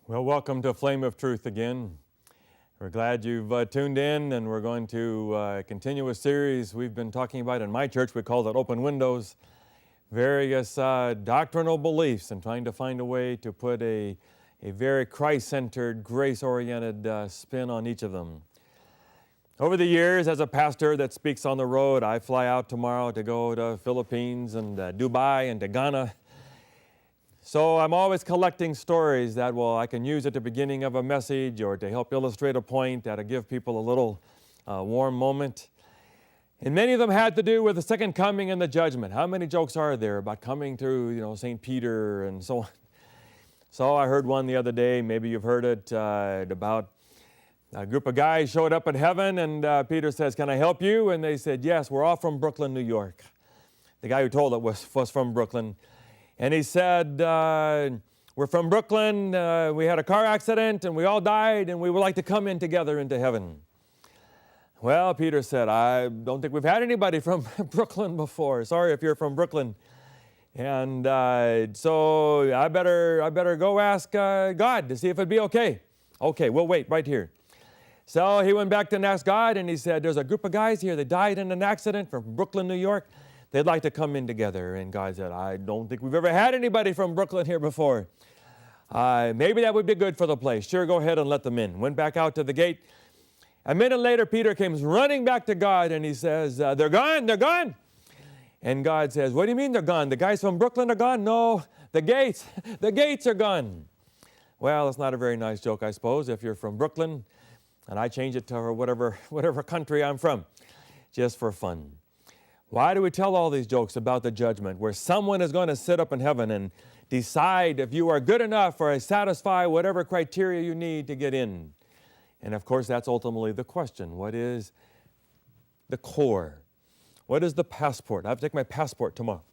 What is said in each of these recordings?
Well, welcome to Flame of Truth again. We're glad you've tuned in, and we're going to continue a series we've been talking about in my church. We call it Open Windows, various doctrinal beliefs, and trying to find a way to put a very Christ-centered, grace-oriented spin on each of them. Over the years, as a pastor that speaks on the road, I fly out tomorrow to go to Philippines and Dubai and to Ghana. So I'm always collecting stories that I can use at the beginning of a message or to help illustrate a point that'll give people a little warm moment. And many of them had to do with the second coming and the judgment. How many jokes are there about coming to, St. Peter and so on? So I heard one the other day, maybe you've heard it, about a group of guys showed up in heaven and Peter says, "Can I help you?" And they said, "Yes, we're all from Brooklyn, New York." The guy who told it was from Brooklyn. And he said, "We're from Brooklyn, we had a car accident and we all died and we would like to come in together into heaven." Well, Peter said, "I don't think we've had anybody from Brooklyn before. Sorry if you're from Brooklyn. And so I better go ask God to see if it'd be okay." "Okay, we'll wait right here." So he went back and asked God and he said, "There's a group of guys here that died in an accident from Brooklyn, New York. They'd like to come in together." And God said, "I don't think we've ever had anybody from Brooklyn here before. Maybe that would be good for the place. Sure, go ahead and let them in." Went back out to the gate. A minute later, Peter comes running back to God and he says, "They're gone, they're gone." And God says, "What do you mean they're gone? The guys from Brooklyn are gone?" "No, the gates are gone." Well, it's not a very nice joke, I suppose, if you're from Brooklyn, and I change it to whatever country I'm from, just for fun. Why do we tell all these jokes about the judgment, where someone is going to sit up in heaven and decide if you are good enough or satisfy whatever criteria you need to get in? And of course, that's ultimately the question. What is the core? What is the passport? I have to take my passport tomorrow.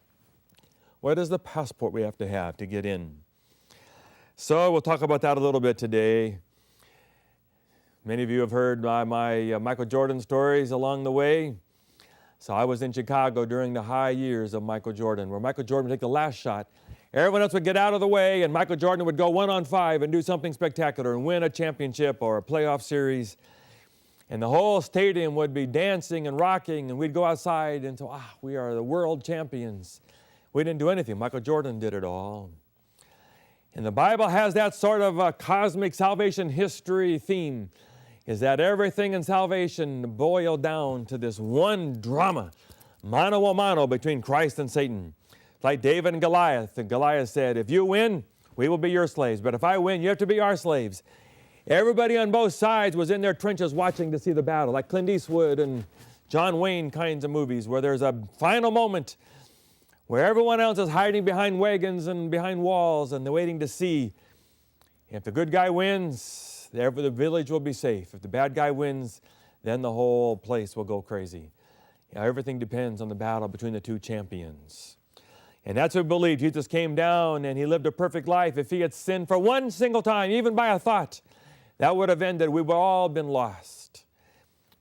What is the passport we have to get in? So we'll talk about that a little bit today. Many of you have heard my Michael Jordan stories along the way. So I was in Chicago during the high years of Michael Jordan, where Michael Jordan would take the last shot. Everyone else would get out of the way, and Michael Jordan would go 1-on-5 and do something spectacular and win a championship or a playoff series. And the whole stadium would be dancing and rocking, and we'd go outside and say, we are the world champions. We didn't do anything. Michael Jordan did it all. And the Bible has that sort of a cosmic salvation history theme, is that everything in salvation boiled down to this one drama, mano a mano, between Christ and Satan. It's like David and Goliath. And Goliath said, "If you win, we will be your slaves. But if I win, you have to be our slaves." Everybody on both sides was in their trenches watching to see the battle, like Clint Eastwood and John Wayne kinds of movies, where there's a final moment where everyone else is hiding behind wagons and behind walls, and they're waiting to see if the good guy wins, the village will be safe. If the bad guy wins, then the whole place will go crazy. Everything depends on the battle between the two champions. And that's what we believe. Jesus came down and he lived a perfect life. If he had sinned for one single time, even by a thought, that would have ended. We would all been lost.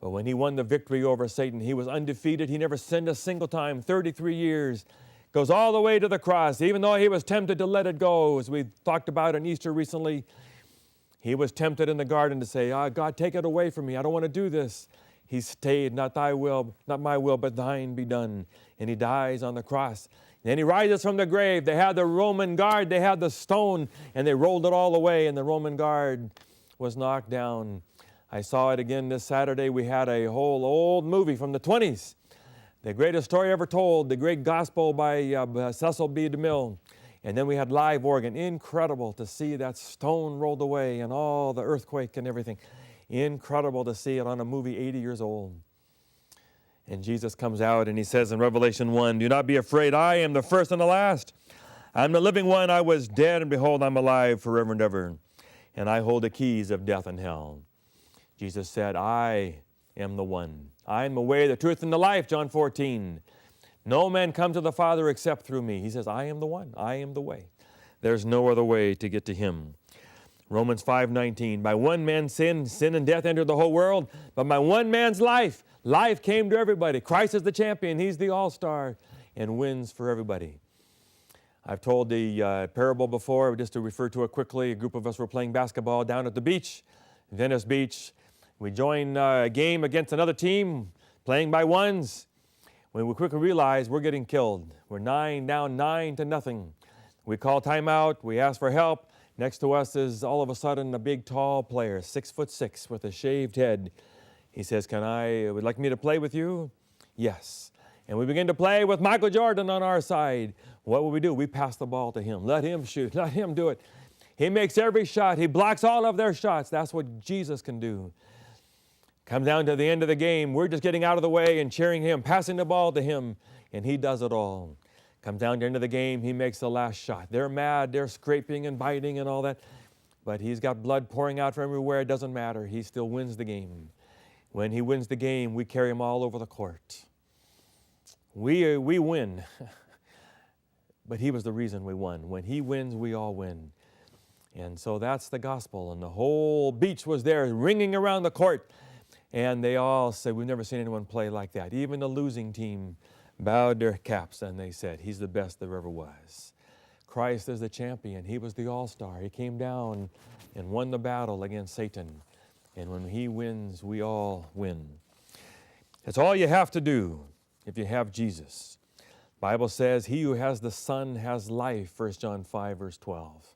But when he won the victory over Satan, he was undefeated. He never sinned a single time. 33 years. Goes all the way to the cross. Even though he was tempted to let it go, as we talked about on Easter recently, he was tempted in the garden to say, "God, take it away from me. I don't want to do this." He stayed, "Not thy will, not my will, but thine be done." And he dies on the cross. Then he rises from the grave. They had the Roman guard, they had the stone, and they rolled it all away, and the Roman guard was knocked down. I saw it again this Saturday. We had a whole old movie from the 20s. The greatest story ever told, the great gospel by Cecil B. DeMille. And then we had live organ. Incredible to see that stone rolled away and all the earthquake and everything. Incredible to see it on a movie 80 years old. And Jesus comes out and he says in Revelation 1, "Do not be afraid. I am the first and the last. I'm the living one. I was dead, and behold, I'm alive forever and ever. And I hold the keys of death and hell." Jesus said, "I am the one. I am the way, the truth, and the life," John 14. "No man comes to the Father except through me." He says, "I am the one. I am the way. There's no other way to get to him." Romans 5:19, "By one man's sin and death entered the whole world, but by one man's life came to everybody." Christ is the champion. He's the all-star and wins for everybody. I've told the parable before, just to refer to it quickly. A group of us were playing basketball down at the beach, Venice Beach. We joined a game against another team, playing by ones. When we quickly realized we're getting killed. We're down 9-0. We call timeout, we ask for help. Next to us is all of a sudden a big tall player, 6'6", with a shaved head. He says, would like me to play with you? Yes. And we begin to play with Michael Jordan on our side. What will we do? We pass the ball to him. Let him shoot. Let him do it. He makes every shot. He blocks all of their shots. That's what Jesus can do. Come down to the end of the game. We're just getting out of the way and cheering him, passing the ball to him, and he does it all. Come down to the end of the game. He makes the last shot. They're mad. They're scraping and biting and all that. But he's got blood pouring out from everywhere. It doesn't matter. He still wins the game. When he wins the game, we carry him all over the court. We win. But he was the reason we won. When he wins, we all win. And so that's the gospel. And the whole beach was there ringing around the court. And they all said, we've never seen anyone play like that. Even the losing team bowed their caps and they said, he's the best there ever was. Christ is the champion. He was the all-star. He came down and won the battle against Satan. And when he wins, we all win. That's all you have to do if you have Jesus. The Bible says, he who has the Son has life, 1 John 5, verse 12.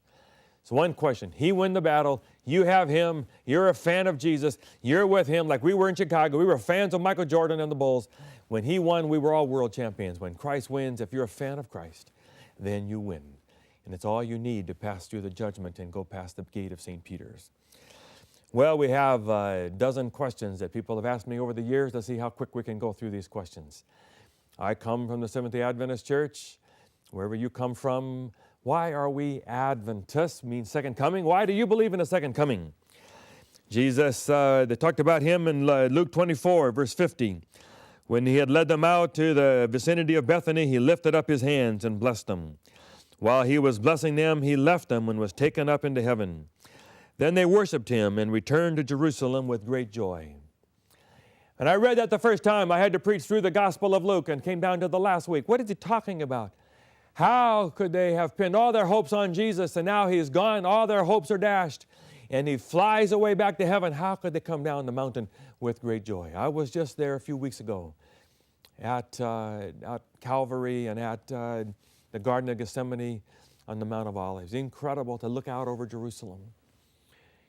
So one question, he won the battle, you have him, you're a fan of Jesus, you're with him like we were in Chicago. We were fans of Michael Jordan and the Bulls. When he won, we were all world champions. When Christ wins, if you're a fan of Christ, then you win. And it's all you need to pass through the judgment and go past the gate of St. Peter's. Well, we have a dozen questions that people have asked me over the years. Let's see how quick we can go through these questions. I come from the Seventh-day Adventist Church. Wherever you come from, why are we Adventists? Means second coming. Why do you believe in a second coming? Jesus, they talked about him in Luke 24, verse 50. When he had led them out to the vicinity of Bethany, he lifted up his hands and blessed them. While he was blessing them, he left them and was taken up into heaven. Then they worshiped him and returned to Jerusalem with great joy. And I read that the first time. I had to preach through the Gospel of Luke and came down to the last week. What is he talking about? How could they have pinned all their hopes on Jesus and now he's gone, all their hopes are dashed, and he flies away back to heaven? How could they come down the mountain with great joy? I was just there a few weeks ago at Calvary and at the Garden of Gethsemane on the Mount of Olives. Incredible to look out over Jerusalem.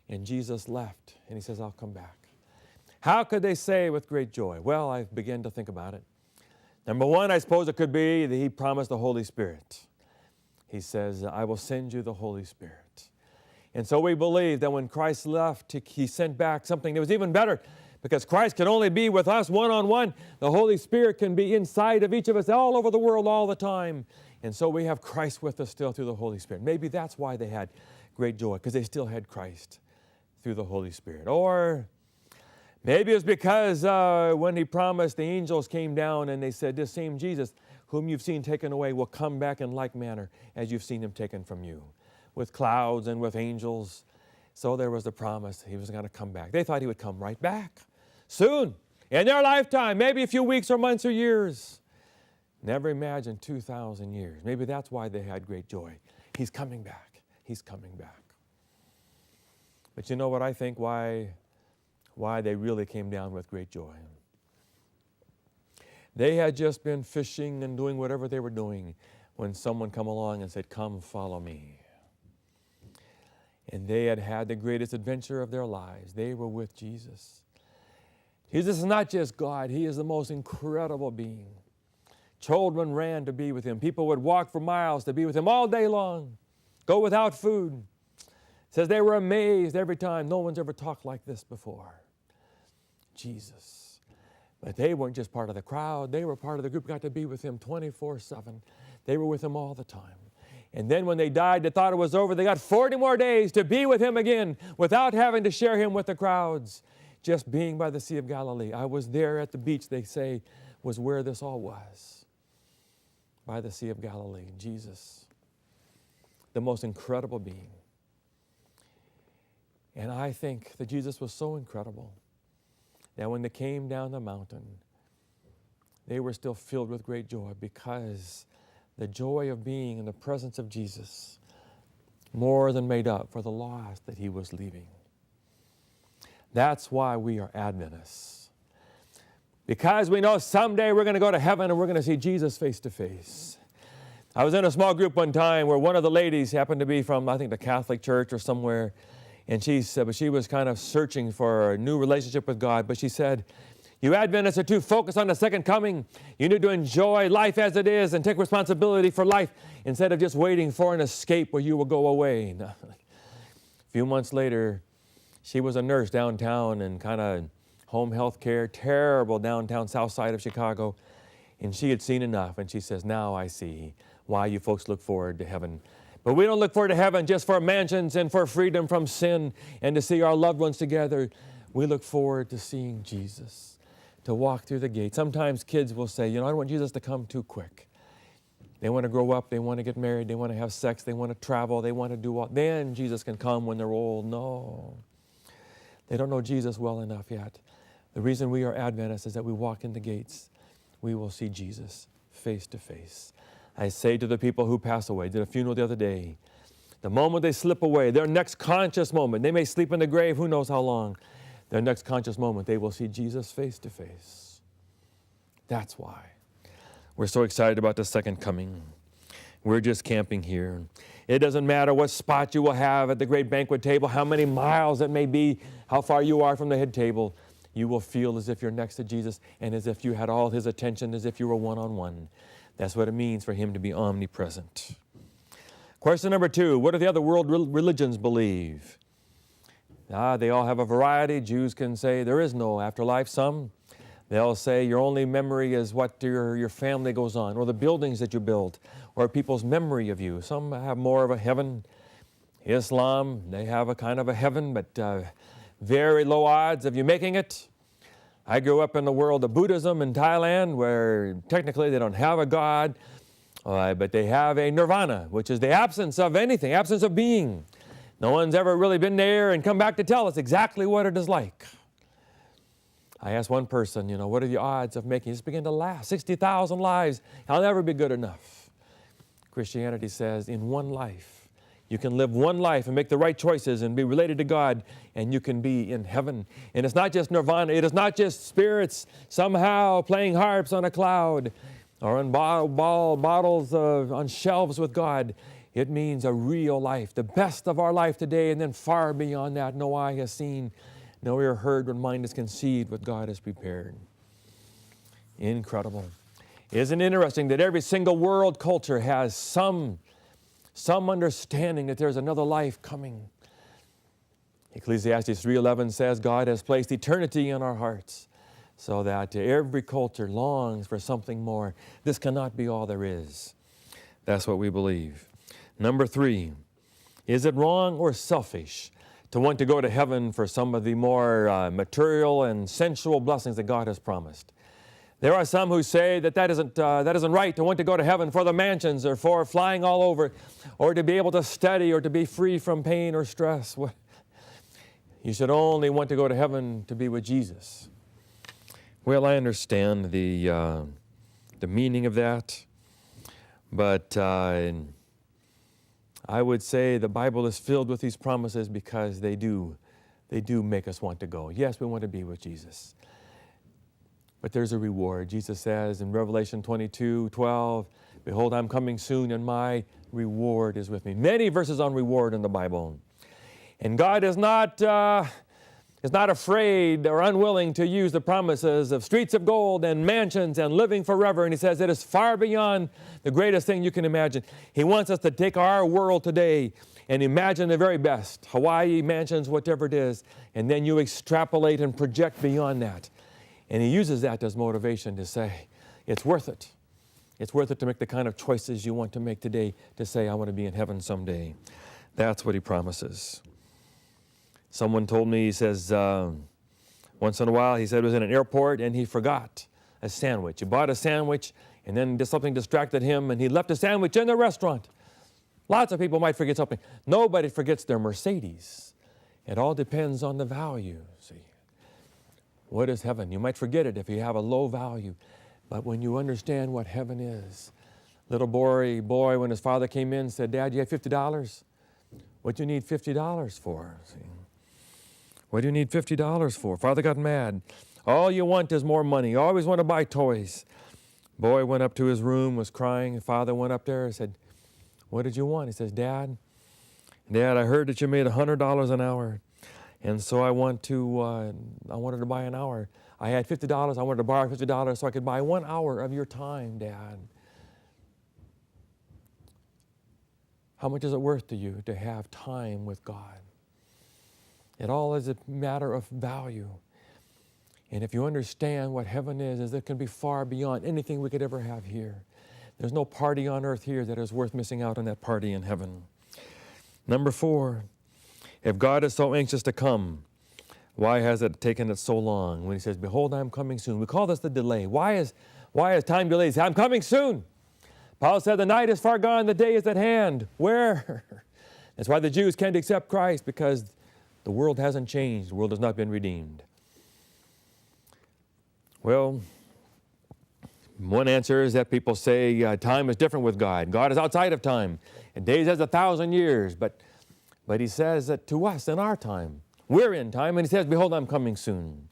And Jesus left and he says, I'll come back. How could they say with great joy? Well, I began to think about it. Number one, I suppose it could be that he promised the Holy Spirit. He says, I will send you the Holy Spirit. And so we believe that when Christ left, he sent back something that was even better, because Christ can only be with us one-on-one. The Holy Spirit can be inside of each of us all over the world all the time. And so we have Christ with us still through the Holy Spirit. Maybe that's why they had great joy, because they still had Christ through the Holy Spirit. Or maybe it's because when he promised, the angels came down and they said, this same Jesus whom you've seen taken away will come back in like manner as you've seen him taken from you, with clouds and with angels. So there was the promise he was going to come back. They thought he would come right back soon, in their lifetime, maybe a few weeks or months or years. Never imagined 2,000 years. Maybe that's why they had great joy. He's coming back. He's coming back. But you know what I think why they really came down with great joy? They had just been fishing and doing whatever they were doing when someone come along and said, come follow me. And they had had the greatest adventure of their lives. They were with Jesus. Jesus is not just God. He is the most incredible being. Children ran to be with him. People would walk for miles to be with him all day long, go without food. It says they were amazed every time. No one's ever talked like this before. Jesus. But they weren't just part of the crowd. They were part of the group, got to be with him 24/7. They were with him all the time. And then when they died, they thought it was over. They got 40 more days to be with him again without having to share him with the crowds, just being by the Sea of Galilee. I was there at the beach, they say, was where this all was, by the Sea of Galilee. Jesus, the most incredible being. And I think that Jesus was so incredible that when they came down the mountain, they were still filled with great joy because the joy of being in the presence of Jesus more than made up for the loss that he was leaving. That's why we are Adventists. Because we know someday we're going to go to heaven and we're going to see Jesus face to face. I was in a small group one time where one of the ladies happened to be from, I think, the Catholic Church or somewhere. And she said, but she was kind of searching for a new relationship with God. But she said, you Adventists are too focused on the second coming. You need to enjoy life as it is and take responsibility for life instead of just waiting for an escape where you will go away. A few months later, she was a nurse downtown in kind of home health care, terrible downtown south side of Chicago. And she had seen enough. And she says, now I see why you folks look forward to heaven. But we don't look forward to heaven just for mansions and for freedom from sin and to see our loved ones together. We look forward to seeing Jesus, to walk through the gate. Sometimes kids will say, you know, I don't want Jesus to come too quick. They want to grow up, they want to get married, they want to have sex, they want to travel, they want to do all. Then Jesus can come when they're old. No. They don't know Jesus well enough yet. The reason we are Adventists is that we walk in the gates. We will see Jesus face to face. I say to the people who pass away, did a funeral the other day, the moment they slip away, their next conscious moment, they may sleep in the grave, who knows how long, their next conscious moment, they will see Jesus face to face. That's why we're so excited about the second coming. We're just camping here. It doesn't matter what spot you will have at the great banquet table, how many miles it may be, how far you are from the head table. You will feel as if you're next to Jesus and as if you had all his attention, as if you were one-on-one. That's what it means for him to be omnipresent. Question number 2, what do the other world religions believe? They all have a variety. Jews can say there is no afterlife. Some, they'll say your only memory is what your family goes on, or the buildings that you build, or people's memory of you. Some have more of a heaven. Islam, they have a kind of a heaven, but very low odds of you making it. I grew up in the world of Buddhism in Thailand, where technically they don't have a God, but they have a nirvana, which is the absence of anything, absence of being. No one's ever really been there and come back to tell us exactly what it is like. I asked one person, you know, what are the odds of making? He just began to laugh. 60,000 lives, I'll never be good enough. Christianity says in one life, you can live one life and make the right choices and be related to God, and you can be in heaven. And it's not just nirvana. It is not just spirits somehow playing harps on a cloud or in bottles on shelves with God. It means a real life, the best of our life today, and then far beyond that. No eye has seen, no ear heard, when mind is conceived what God has prepared. Incredible. Isn't it interesting that every single world culture has some understanding that there's another life coming? Ecclesiastes 3:11 says God has placed eternity in our hearts so that every culture longs for something more. This cannot be all there is. That's what we believe. Number 3, is it wrong or selfish to want to go to heaven for some of the more material and sensual blessings that God has promised? There are some who say that isn't right, to want to go to heaven for the mansions or for flying all over or to be able to study or to be free from pain or stress. You should only want to go to heaven to be with Jesus. Well, I understand the meaning of that, but I would say the Bible is filled with these promises because they do make us want to go. Yes, we want to be with Jesus. But there's a reward. Jesus says in Revelation 22:12, behold, I'm coming soon and my reward is with me. Many verses on reward in the Bible. And God is not afraid or unwilling to use the promises of streets of gold and mansions and living forever. And he says it is far beyond the greatest thing you can imagine. He wants us to take our world today and imagine the very best, Hawaii, mansions, whatever it is, and then you extrapolate and project beyond that. And he uses that as motivation to say, it's worth it. It's worth it to make the kind of choices you want to make today to say, I want to be in heaven someday. That's what he promises. Someone told me, he says, once in a while, he said he was in an airport and he forgot a sandwich. He bought a sandwich and then something distracted him and he left a sandwich in the restaurant. Lots of people might forget something. Nobody forgets their Mercedes. It all depends on the value, see. What is heaven? You might forget it if you have a low value. But when you understand what heaven is, Little boy, when his father came in, said, "Dad, you have $50? What do you need $50 for?" See? What do you need $50 for? Father got mad. All you want is more money. You always want to buy toys. Boy went up to his room, was crying. Father went up there and said, "What did you want?" He says, Dad, I heard that you made $100 an hour. And so I wanted to buy an hour. I had $50. I wanted to borrow $50 so I could buy 1 hour of your time, Dad. How much is it worth to you to have time with God? It all is a matter of value. And if you understand what heaven is it can be far beyond anything we could ever have here. There's no party on earth here that is worth missing out on that party in heaven. Number 4, if God is so anxious to come, why has it taken it so long? When he says, "Behold, I am coming soon." We call this the delay. Why is time delayed? He says, "I'm coming soon." Paul said, "The night is far gone, the day is at hand." Where? That's why the Jews can't accept Christ, because the world hasn't changed. The world has not been redeemed. Well, one answer is that people say time is different with God. God is outside of time. And days as 1,000 years. But he says that to us in our time, we're in time. And he says, "Behold, I'm coming soon."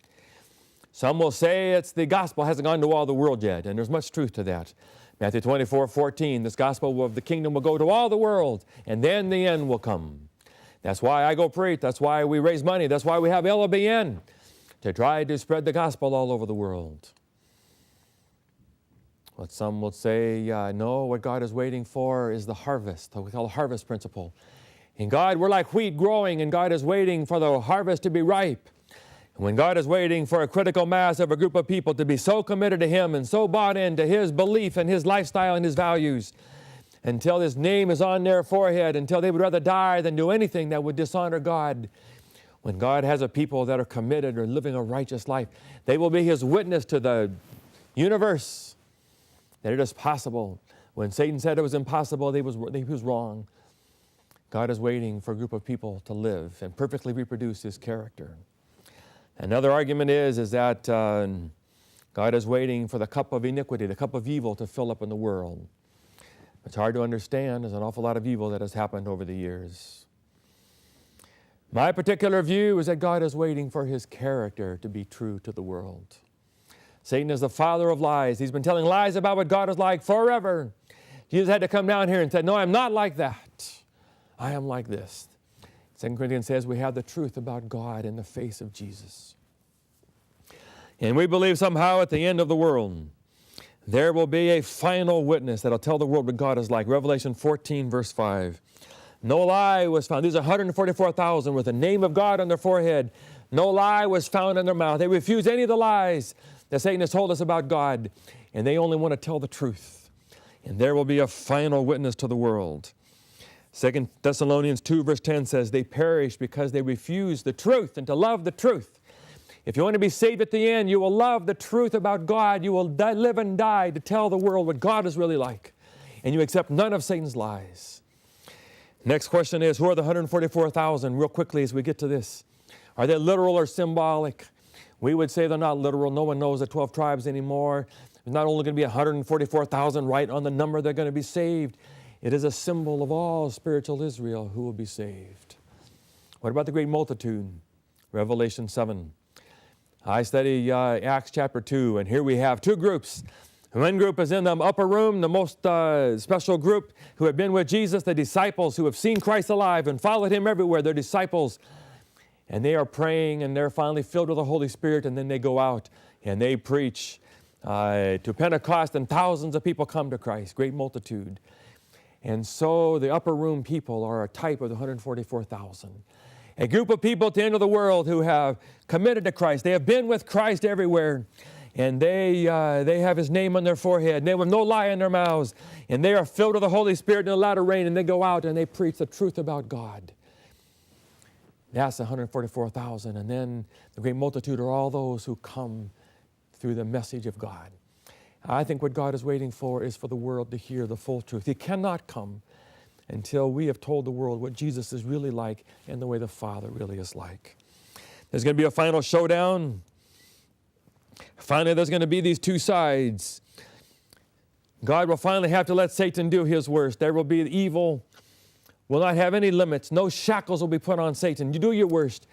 Some will say it's the gospel hasn't gone to all the world yet. And there's much truth to that. Matthew 24:14, this gospel of the kingdom will go to all the world. And then the end will come. That's why I go preach. That's why we raise money. That's why we have LLBN, to try to spread the gospel all over the world. But some will say, no, what God is waiting for is the harvest, what we call the harvest principle. In God, we're like wheat growing, and God is waiting for the harvest to be ripe. And when God is waiting for a critical mass of a group of people to be so committed to Him and so bought into His belief and His lifestyle and His values, until His name is on their forehead, until they would rather die than do anything that would dishonor God. When God has a people that are committed or living a righteous life, they will be His witness to the universe that it is possible. When Satan said it was impossible, he was wrong. God is waiting for a group of people to live and perfectly reproduce His character. Another argument is that God is waiting for the cup of iniquity, the cup of evil to fill up in the world. It's hard to understand. There's an awful lot of evil that has happened over the years. My particular view is that God is waiting for His character to be true to the world. Satan is the father of lies. He's been telling lies about what God is like forever. Jesus had to come down here and say, "No, I'm not like that. I am like this." 2 Corinthians says we have the truth about God in the face of Jesus. And we believe somehow at the end of the world, there will be a final witness that will tell the world what God is like. Revelation 14, verse 5. No lie was found. These are 144,000 with the name of God on their forehead. No lie was found in their mouth. They refuse any of the lies that Satan has told us about God, and they only want to tell the truth. And there will be a final witness to the world. 2 Thessalonians 2, verse 10 says, they perish because they refuse the truth and to love the truth. If you want to be saved at the end, you will love the truth about God. You will live and die to tell the world what God is really like. And you accept none of Satan's lies. Next question is, who are the 144,000? Real quickly as we get to this. Are they literal or symbolic? We would say they're not literal. No one knows the 12 tribes anymore. There's not only going to be 144,000 right on the number they're going to be saved. It is a symbol of all spiritual Israel who will be saved. What about the great multitude? Revelation 7. I study Acts chapter 2, and here we have two groups. One group is in the upper room, the most special group who have been with Jesus, the disciples who have seen Christ alive and followed Him everywhere. They're disciples. And they are praying, and they're finally filled with the Holy Spirit, and then they go out and they preach to Pentecost, and thousands of people come to Christ, great multitude. And so the upper room people are a type of the 144,000. A group of people at the end of the world who have committed to Christ. They have been with Christ everywhere, and they have His name on their forehead, and they have no lie in their mouths, and they are filled with the Holy Spirit and the latter rain, and they go out and they preach the truth about God. That's 144,000. And then the great multitude are all those who come through the message of God. I think what God is waiting for is for the world to hear the full truth. He cannot come until we have told the world what Jesus is really like and the way the Father really is like. There's going to be a final showdown. Finally, there's going to be these two sides. God will finally have to let Satan do his worst. There will be evil, will not have any limits. No shackles will be put on Satan. You do your worst.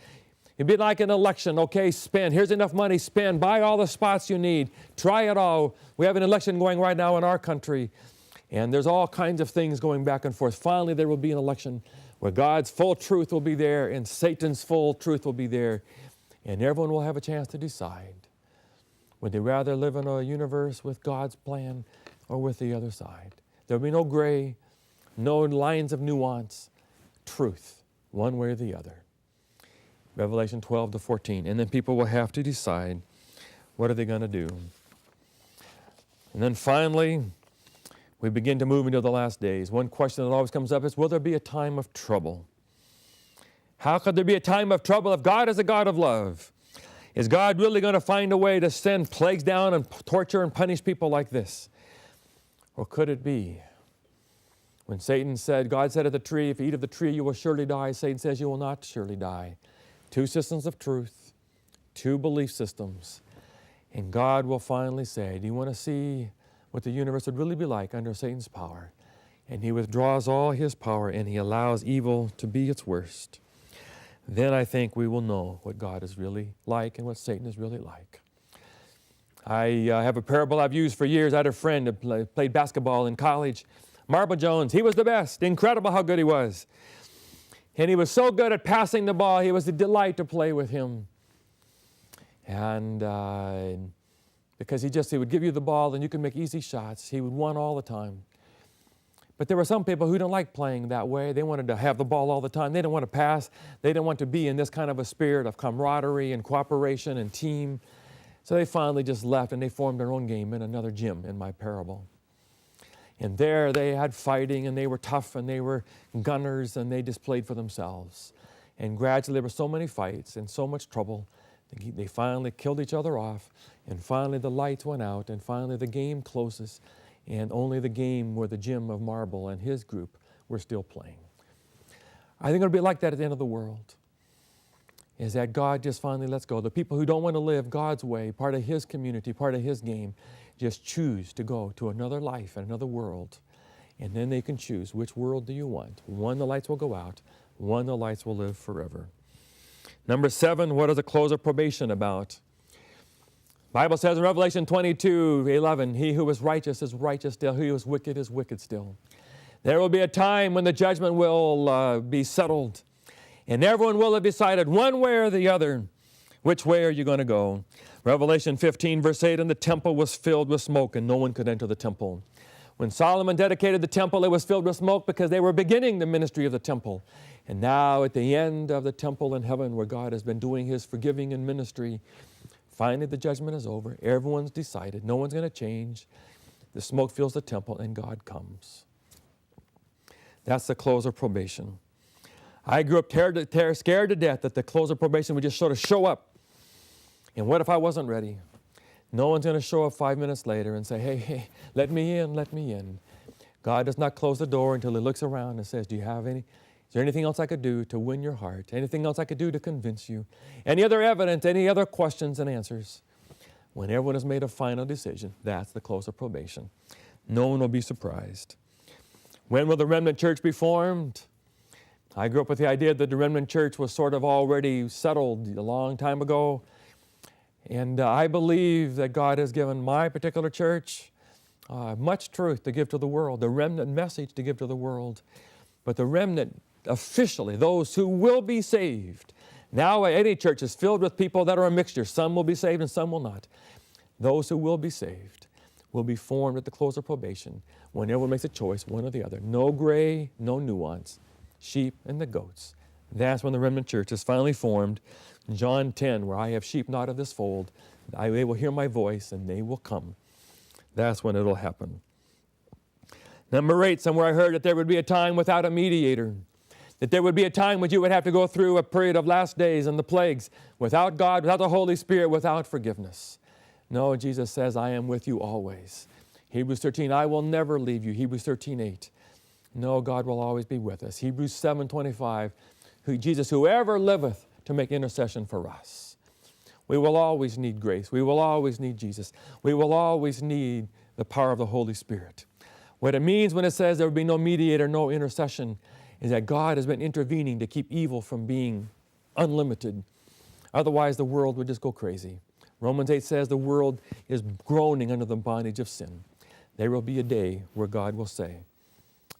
It'd be like an election. Okay, spend. Here's enough money. Spend. Buy all the spots you need. Try it all. We have an election going right now in our country. And there's all kinds of things going back and forth. Finally, there will be an election where God's full truth will be there and Satan's full truth will be there. And everyone will have a chance to decide. Would they rather live in a universe with God's plan or with the other side? There will be no gray, no lines of nuance. Truth, one way or the other. Revelation 12-14. And then people will have to decide, what are they going to do? And then finally, we begin to move into the last days. One question that always comes up is, will there be a time of trouble? How could there be a time of trouble if God is a God of love? Is God really going to find a way to send plagues down and torture and punish people like this? Or could it be, when Satan said, God said of the tree, if you eat of the tree, you will surely die. Satan says you will not surely die. Two systems of truth, two belief systems. And God will finally say, do you want to see what the universe would really be like under Satan's power? And he withdraws all his power and he allows evil to be its worst. Then I think we will know what God is really like and what Satan is really like. I have a parable I've used for years. I had a friend who played basketball in college. Marble Jones, he was the best. Incredible how good he was. And he was so good at passing the ball, he was a delight to play with him. And because he would give you the ball and you could make easy shots. He would win all the time. But there were some people who don't like playing that way. They wanted to have the ball all the time. They didn't want to pass. They didn't want to be in this kind of a spirit of camaraderie and cooperation and team. So they finally just left and they formed their own game in another gym in my parable. And there they had fighting and they were tough and they were gunners and they just played for themselves. And gradually there were so many fights and so much trouble. They finally killed each other off, and finally the lights went out, and finally the game closes, and only the game where the Jim of Marble and his group were still playing. I think it'll be like that at the end of the world, is that God just finally lets go. The people who don't want to live God's way, part of his community, part of his game, just choose to go to another life and another world, and then they can choose which world do you want. One, the lights will go out. One, the lights will live forever. Number 7, what is the close of probation about? The Bible says in Revelation 22:11, he who is righteous still, he who is wicked still. There will be a time when the judgment will be settled, and everyone will have decided one way or the other, which way are you going to go? Revelation 15:8, and the temple was filled with smoke, and no one could enter the temple. When Solomon dedicated the temple, it was filled with smoke because they were beginning the ministry of the temple. And now at the end of the temple in heaven where God has been doing his forgiving and ministry, finally the judgment is over. Everyone's decided. No one's going to change. The smoke fills the temple and God comes. That's the close of probation. I grew up scared to death that the close of probation would just sort of show up. And what if I wasn't ready? No one's going to show up 5 minutes later and say, hey, let me in, let me in. God does not close the door until he looks around and says, is there anything else I could do to win your heart? Anything else I could do to convince you? Any other evidence, any other questions and answers? When everyone has made a final decision, that's the close of probation. No one will be surprised. When will the remnant church be formed? I grew up with the idea that the remnant church was sort of already settled a long time ago. And I believe that God has given my particular church much truth to give to the world, the remnant message to give to the world. But the remnant, officially, those who will be saved. Now any church is filled with people that are a mixture. Some will be saved and some will not. Those who will be saved will be formed at the close of probation when everyone makes a choice, one or the other. No gray, no nuance. Sheep and the goats. That's when the remnant church is finally formed. John 10, where I have sheep not of this fold, they will hear my voice and they will come. That's when it'll happen. Number 8, somewhere I heard that there would be a time without a mediator. That there would be a time when you would have to go through a period of last days and the plagues without God, without the Holy Spirit, without forgiveness. No, Jesus says, I am with you always. Hebrews 13, I will never leave you. Hebrews 13:8. No, God will always be with us. Hebrews 7:25, Jesus, whoever liveth to make intercession for us. We will always need grace. We will always need Jesus. We will always need the power of the Holy Spirit. What it means when it says there will be no mediator, no intercession, is that God has been intervening to keep evil from being unlimited. Otherwise, the world would just go crazy. Romans 8 says the world is groaning under the bondage of sin. There will be a day where God will say,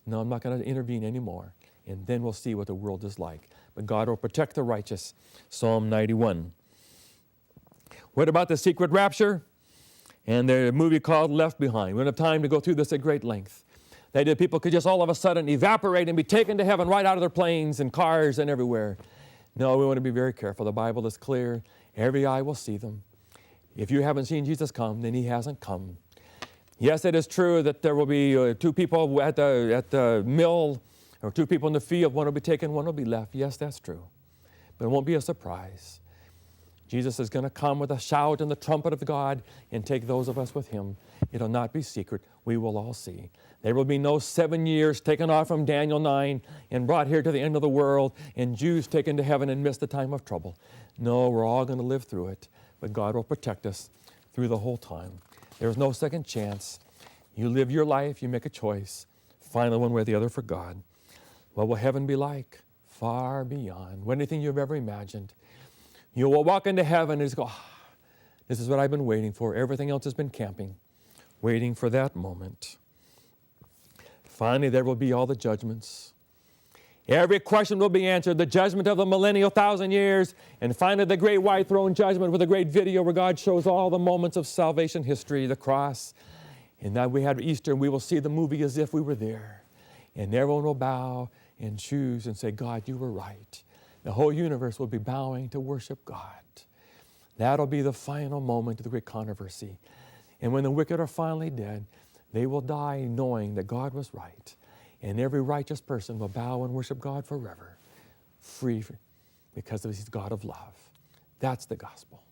no, I'm not going to intervene anymore. And then we'll see what the world is like. But God will protect the righteous. Psalm 91. What about the secret rapture? And there's a movie called Left Behind. We don't have time to go through this at great length. The idea that people could just all of a sudden evaporate and be taken to heaven right out of their planes and cars and everywhere. No, we want to be very careful. The Bible is clear. Every eye will see them. If you haven't seen Jesus come, then he hasn't come. Yes, it is true that there will be two people at the mill, or two people in the field. One will be taken, one will be left. Yes, that's true. But it won't be a surprise. Jesus is going to come with a shout and the trumpet of God and take those of us with him. It'll not be secret. We will all see. There will be no 7 years taken off from Daniel 9 and brought here to the end of the world and Jews taken to heaven and missed the time of trouble. No, we're all going to live through it, but God will protect us through the whole time. There's no second chance. You live your life, you make a choice, finally one way or the other for God. What will heaven be like? Far beyond anything you've ever imagined. You will walk into heaven and just go, this is what I've been waiting for. Everything else has been camping, waiting for that moment. Finally, there will be all the judgments. Every question will be answered. The judgment of the millennial 1,000 years, and finally the great white throne judgment with a great video where God shows all the moments of salvation history, the cross. And now we had Easter, and we will see the movie as if we were there. And everyone will bow and choose and say, God, you were right. The whole universe will be bowing to worship God. That'll be the final moment of the great controversy. And when the wicked are finally dead, they will die knowing that God was right. And every righteous person will bow and worship God forever, free because he's God of love. That's the gospel.